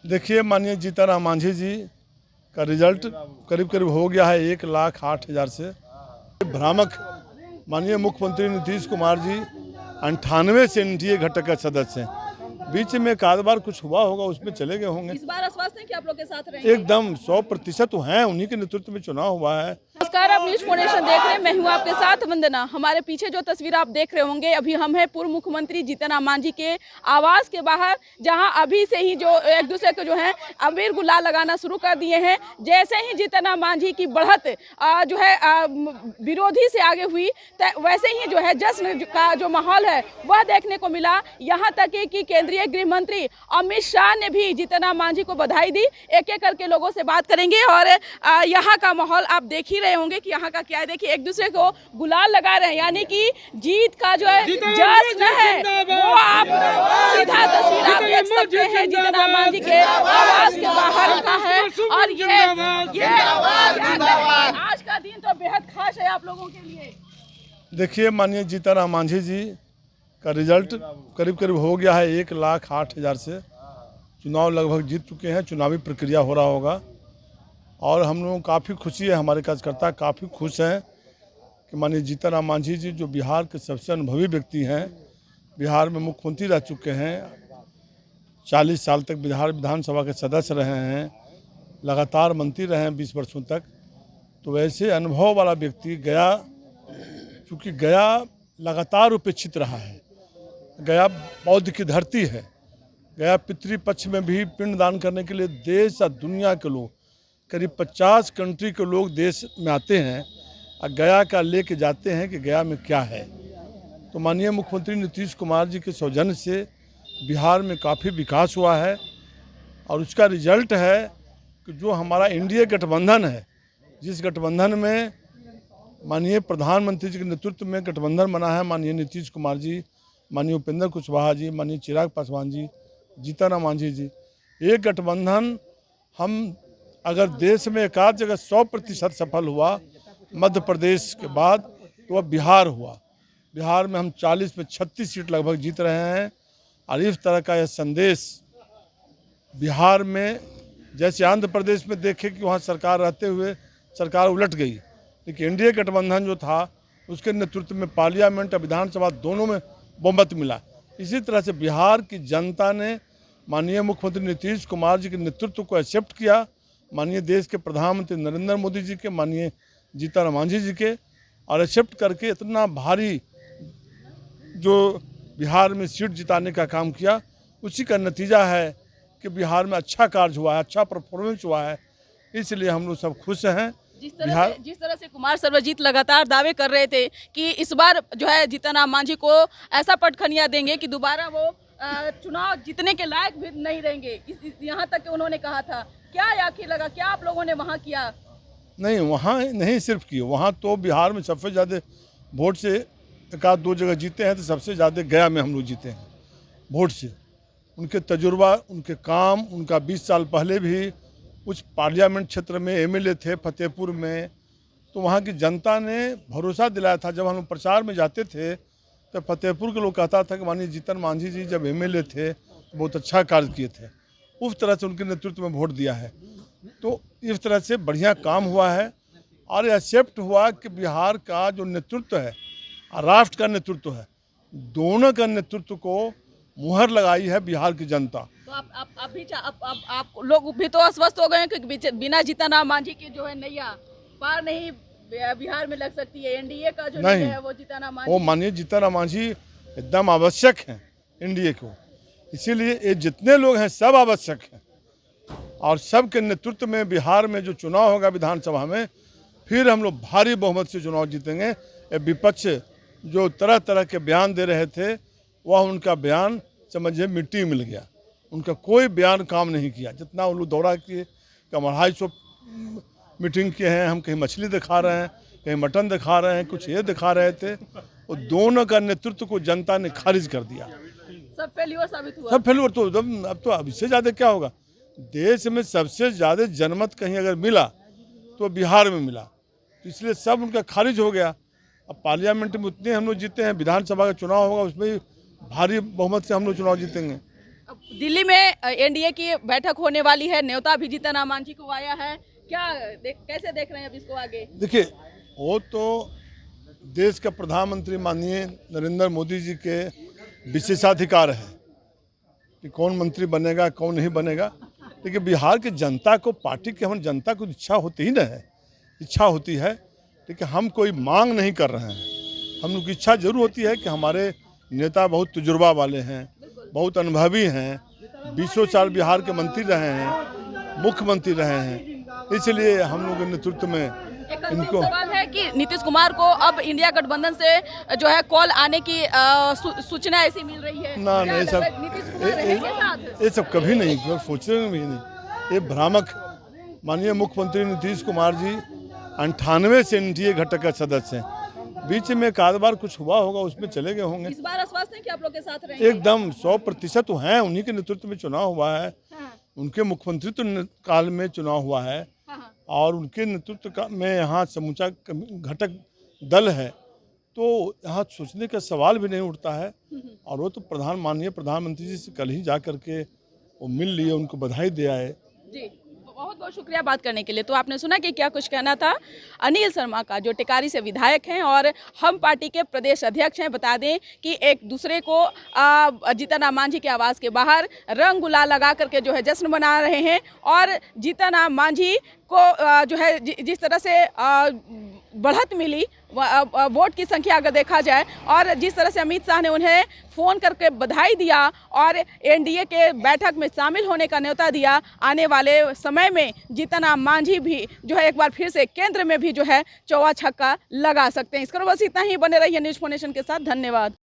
देखिए, माननीय जीतन मांझी जी का रिजल्ट करीब करीब हो गया है 1,08,000 से। भ्रामक माननीय मुख्यमंत्री नीतीश कुमार जी 98 से एनडीए घटक का सदस्य हैं। बीच में एक आध बार कुछ हुआ होगा, उसमें चले गए होंगे। इस बार आश्वस्त हैं कि आप लोग के साथ रहेंगे? एकदम 100% तो हैं, उन्हीं के नेतृत्व में चुनाव हुआ है। नमस्कार, आप न्यूज फाउंडेशन देख रहे हैं। मैं हूं आपके साथ वंदना। हमारे पीछे जो तस्वीर आप देख रहे होंगे, अभी हम हैं पूर्व मुख्यमंत्री जीतन राम मांझी के आवास के बाहर, जहां अभी से ही जो एक दूसरे को जो है अबीर गुलाल लगाना शुरू कर दिए हैं। जैसे ही जीतन राम मांझी की बढ़त जो है विरोधी से आगे हुई, वैसे ही जो है जश्न का जो माहौल है वह देखने को मिला। यहाँ तक कि केंद्रीय गृह मंत्री अमित शाह ने भी जीतन राम मांझी को बधाई दी। एक एक करके लोगों से बात करेंगे और यहाँ का माहौल आप देख ही रहे होंगे कि यहाँ का क्या है। देखिए, एक दूसरे को गुलाल लगा रहे हैं, यानी कि जीत का जो है जश्न है वो आप सीधा तस्वीर आप देख सकते हैं। जीतन राम मांझी के आवास के बाहर का है और ये आज का दिन तो बेहद खास है आप लोगों के लिए। देखिए, माननीय जीतन राम मांझी जी का रिजल्ट करीब करीब हो गया है 1,08,000 से। चुनाव लगभग जीत चुके हैं, चुनावी प्रक्रिया हो रहा होगा और हम लोगों को काफ़ी खुशी है, हमारे कार्यकर्ता काफ़ी खुश हैं कि माननीय जीतन राम मांझी जी जो बिहार के सबसे अनुभवी व्यक्ति हैं, बिहार में मुख्यमंत्री रह चुके हैं, 40 साल तक बिहार विधानसभा के सदस्य रहे हैं, लगातार मंत्री रहे हैं 20 वर्षों तक। तो वैसे अनुभव वाला व्यक्ति गया, चूँकि गया लगातार उपेक्षित रहा है, गया बौद्ध की धरती है, गया पितृपक्ष में भी पिंडदान करने के लिए देश और दुनिया के लोग, करीब 50 कंट्री के लोग देश में आते हैं और गया का लेके जाते हैं कि गया में क्या है। तो माननीय मुख्यमंत्री नीतीश कुमार जी के सौजन्य से बिहार में काफ़ी विकास हुआ है और उसका रिजल्ट है कि जो हमारा इंडिया गठबंधन है, जिस गठबंधन में माननीय प्रधानमंत्री जी के नेतृत्व में गठबंधन बना है, माननीय नीतीश कुमार जी, माननीय उपेंद्र कुशवाहा जी, माननीय चिराग पासवान जी, जीतन राम मांझी जी, एक गठबंधन हम अगर देश में एक आध जगह 100% सफल हुआ मध्य प्रदेश के बाद, तो वह बिहार हुआ। बिहार में हम 40 में 36 सीट लगभग जीत रहे हैं और इस तरह का यह संदेश बिहार में, जैसे आंध्र प्रदेश में देखे कि वहाँ सरकार रहते हुए सरकार उलट गई, लेकिन एनडीए गठबंधन जो था उसके नेतृत्व में पार्लियामेंट और विधानसभा दोनों में बहुमत मिला। इसी तरह से बिहार की जनता ने माननीय मुख्यमंत्री नीतीश कुमार जी के नेतृत्व को एक्सेप्ट किया, माननीय देश के प्रधानमंत्री नरेंद्र मोदी जी के, माननीय जीतन राम मांझी जी के, और एक्सेप्ट करके इतना भारी जो बिहार में सीट जिताने का काम किया, उसी का नतीजा है कि बिहार में अच्छा कार्य हुआ है, अच्छा परफॉर्मेंस हुआ है। इसलिए हम लोग सब खुश हैं। जिस तरह से कुमार सर्वजीत लगातार दावे कर रहे थे कि इस बार जो है जीतन राम मांझी को ऐसा पटखनिया देंगे कि दोबारा वो चुनाव जीतने के लायक भी नहीं रहेंगे, यहाँ तक कि उन्होंने कहा था। क्या आखिर लगा, क्या आप लोगों ने वहाँ किया? नहीं, वहाँ नहीं सिर्फ किए, वहाँ तो बिहार में सबसे ज़्यादा वोट से एक आध दो जगह जीते हैं, तो सबसे ज़्यादा गया में हम लोग जीते हैं वोट से। उनके तजुर्बा, उनके काम, उनका 20 साल पहले भी उस पार्लियामेंट क्षेत्र में एमएलए थे फतेहपुर में, तो वहाँ की जनता ने भरोसा दिलाया था। जब हम लोग प्रचार में जाते थे तो फतेहपुर के लोग कहता था कि माननीय जीतन मांझी जी जब एमएलए थे तो बहुत अच्छा कार्य किए थे, उस तरह से उनके नेतृत्व में वोट दिया है। तो इस तरह से बढ़िया काम हुआ है और एक्सेप्ट हुआ कि बिहार का जो नेतृत्व है और राष्ट्र का नेतृत्व है, दोनों का नेतृत्व को मुहर लगाई है बिहार की जनता। तो आप लोग भी तो आश्वस्त हो गए हैं कि बिना जीतन राम मांझी के जो है नैया पार नहीं बिहार में लग सकती है। एनडीए का जो नहीं है वो जीतन राम मांझी, वो माननीय जीतन राम मांझी एकदम आवश्यक हैं एनडीए को। इसीलिए ये जितने लोग हैं सब आवश्यक हैं और सबके नेतृत्व में बिहार में जो चुनाव होगा विधानसभा में, फिर हम लोग भारी बहुमत से चुनाव जीतेंगे। विपक्ष जो तरह तरह के बयान दे रहे थे, वह उनका बयान समझिए मिट्टी मिल गया। उनका कोई बयान काम नहीं किया। जितना वो लोग दौड़ा किए, कम 250 मीटिंग किए हैं, हम कहीं मछली दिखा रहे हैं, कहीं मटन दिखा रहे हैं, कुछ ये दिखा रहे थे, वो दोनों का नेतृत्व को जनता ने खारिज कर दिया। सब फेल्योर साबित हुआ। सब फेल्योर तो अब तो अब इससे ज़्यादा क्या होगा। देश में सबसे ज़्यादा जनमत कहीं अगर मिला तो बिहार में मिला, तो इसलिए सब उनका खारिज हो गया। अब पार्लियामेंट में उतने हम लोग जीते हैं, विधानसभा का चुनाव होगा उसमें भारी बहुमत से हम लोग चुनाव जीतेंगे। अब दिल्ली में एनडीए की बैठक होने वाली है, न्योता भी जीतन राम मांझी को आया है, कैसे देख रहे हैं अब इसको आगे? देखिए, वो तो देश का प्रधानमंत्री माननीय नरेंद्र मोदी जी के विशेषाधिकार है कि कौन मंत्री बनेगा कौन नहीं बनेगा। लेकिन बिहार की जनता को, पार्टी के हम जनता को इच्छा होती ही न है, इच्छा होती है, लेकिन हम कोई मांग नहीं कर रहे हैं। हम लोग की इच्छा जरूर होती है कि हमारे नेता बहुत तजुर्बा वाले हैं, बहुत अनुभवी हैं, 20 साल बिहार के मंत्री रहे हैं, मुख्यमंत्री रहे हैं, इसलिए हम लोग के नेतृत्व में इनको सवाल है कि नीतीश कुमार को अब इंडिया गठबंधन से जो है कॉल आने की सूचना ऐसी मिल रही है। ना नहीं, ये सब कभी नहीं, सोचने में भी नहीं, ये भ्रामक। माननीय मुख्यमंत्री नीतीश कुमार जी 98 से एनडीए घटक का सदस्य हैं। बीच में एक आध बार कुछ हुआ होगा, उसमें चले गए होंगे। इस बार आश्वासन है कि आप लोग के साथ रहेंगे? एकदम 100% तो हैं, उन्हीं के नेतृत्व में चुनाव हुआ है। उनके मुख्यमंत्री काल में चुनाव हुआ है और उनके नेतृत्व में यहाँ समूचा घटक दल है, तो यहाँ सोचने का सवाल भी नहीं उठता है। और वो तो माननीय प्रधानमंत्री जी से कल ही जा करके वो मिल लिए, उनको बधाई दिया है। जी, बहुत बहुत शुक्रिया बात करने के लिए। तो आपने सुना कि क्या कुछ कहना था अनिल शर्मा का, जो टिकारी से विधायक हैं और हम पार्टी के प्रदेश अध्यक्ष हैं। बता दें कि एक दूसरे को जीतन राम मांझी के आवास के बाहर रंग गुलाल लगा करके जो है जश्न मना रहे हैं। और जीतन राम मांझी को जो है जिस तरह से बढ़त मिली वोट की संख्या अगर देखा जाए, और जिस तरह से अमित शाह ने उन्हें फ़ोन करके बधाई दिया और एनडीए के बैठक में शामिल होने का न्योता दिया, आने वाले समय में जीतन राम मांझी भी जो है एक बार फिर से केंद्र में भी जो है चौवा छक्का लगा सकते हैं। इसको बस इतना ही, बने रहिए न्यूज़ 4 नेशन के साथ। धन्यवाद।